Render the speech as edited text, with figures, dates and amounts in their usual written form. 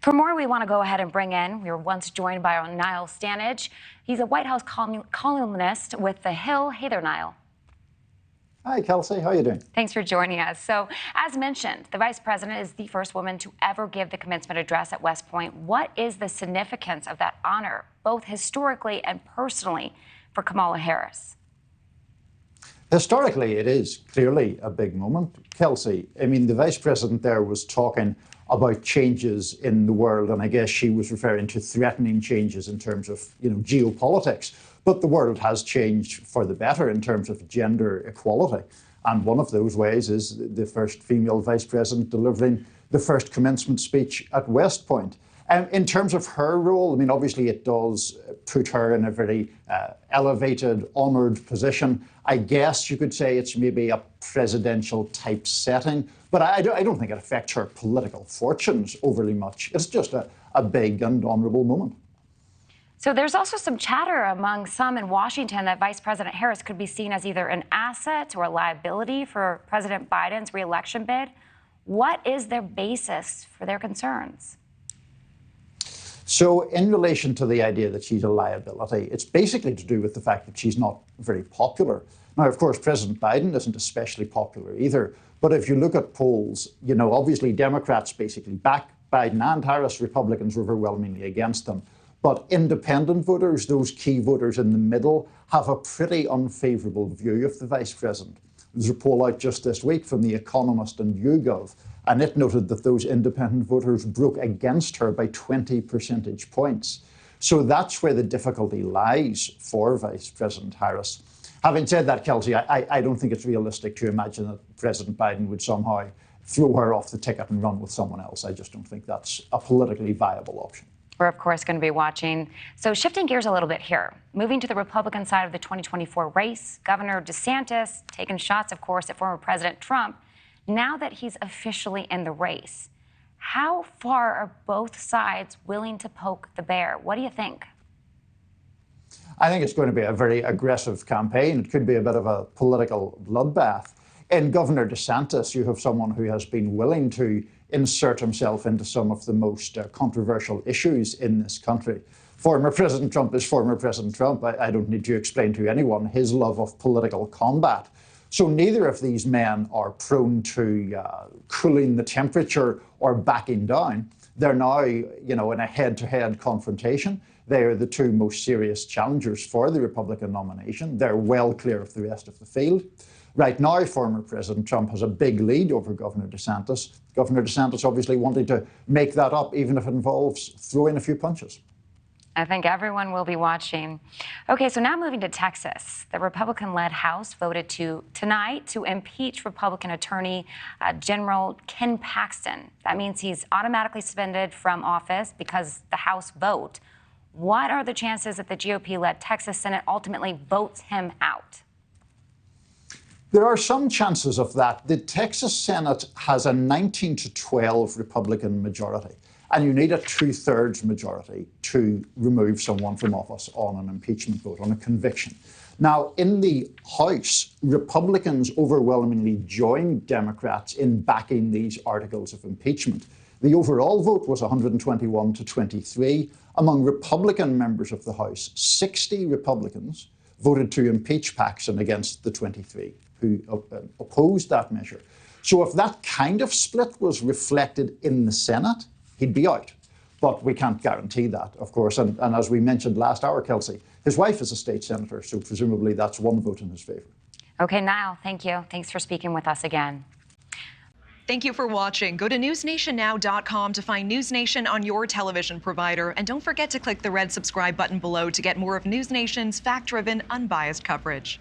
For more, we want to go ahead and bring in, we were once joined by Nile Stanage. He's a White House columnist with The Hill. Hey there, Niall. Hi, Kelsey. How are you doing? Thanks for joining us. So, as mentioned, the Vice President is the first woman to ever give the commencement address at West Point. What is the significance of that honor, both historically and personally, for Kamala Harris? Historically, it is clearly a big moment, Kelsey. I mean, the Vice President there was talking about changes in the world, and I guess she was referring to threatening changes in terms of, geopolitics. But the world has changed for the better in terms of gender equality. And one of those ways is the first female Vice President delivering the first commencement speech at West Point. In terms of her role, I mean, obviously it does put her in a very elevated, honoured position. I guess you could say it's maybe a presidential type setting, but I don't think it affects her political fortunes overly much. It's just a big and honourable moment. So there's also some chatter among some in Washington that Vice President Harris could be seen as either an asset or a liability for President Biden's re-election bid. What is their basis for their concerns? So in relation to the idea that she's a liability, it's basically to do with the fact that she's not very popular. Now, of course, President Biden isn't especially popular either. But if you look at polls, obviously Democrats basically back Biden and Harris. Republicans were overwhelmingly against them. But independent voters, those key voters in the middle, have a pretty unfavourable view of the Vice President. There's a poll out just this week from The Economist and YouGov, and it noted that those independent voters broke against her by 20 percentage points. So that's where the difficulty lies for Vice President Harris. Having said that, Kelsey, I don't think it's realistic to imagine that President Biden would somehow throw her off the ticket and run with someone else. I just don't think that's a politically viable option. We're, of course, going to be watching. So shifting gears a little bit here, moving to the Republican side of the 2024 race, Governor DeSantis taking shots, of course, at former President Trump. Now that he's officially in the race, how far are both sides willing to poke the bear? What do you think? I think it's going to be a very aggressive campaign. It could be a bit of a political bloodbath. In Governor DeSantis, you have someone who has been willing to insert himself into some of the most controversial issues in this country. Former President Trump is former President Trump. I don't need to explain to anyone his love of political combat. So neither of these men are prone to cooling the temperature or backing down. They're now, in a head-to-head confrontation. They are the two most serious challengers for the Republican nomination. They're well clear of the rest of the field. Right now, former President Trump has a big lead over Governor DeSantis. Governor DeSantis obviously wanting to make that up, even if it involves throwing a few punches. I think everyone will be watching. Okay, so now moving to Texas. The Republican-led House voted tonight to impeach Republican Attorney General Ken Paxton. That means he's automatically suspended from office because the House vote. What are the chances that the GOP-led Texas Senate ultimately votes him out? There are some chances of that. The Texas Senate has a 19-12 Republican majority, and you need a 2/3 majority to remove someone from office on an impeachment vote, on a conviction. Now, in the House, Republicans overwhelmingly joined Democrats in backing these articles of impeachment. The overall vote was 121-23. Among Republican members of the House, 60 Republicans voted to impeach Paxton against the 23 who opposed that measure. So if that kind of split was reflected in the Senate, he'd be out. But we can't guarantee that, of course. And as we mentioned last hour, Kelsey, his wife is a state senator, so presumably that's one vote in his favor. Okay, Niall, thank you. Thanks for speaking with us again. Thank you for watching. Go to newsnationnow.com to find News Nation on your television provider. And don't forget to click the red subscribe button below to get more of News Nation's fact-driven, unbiased coverage.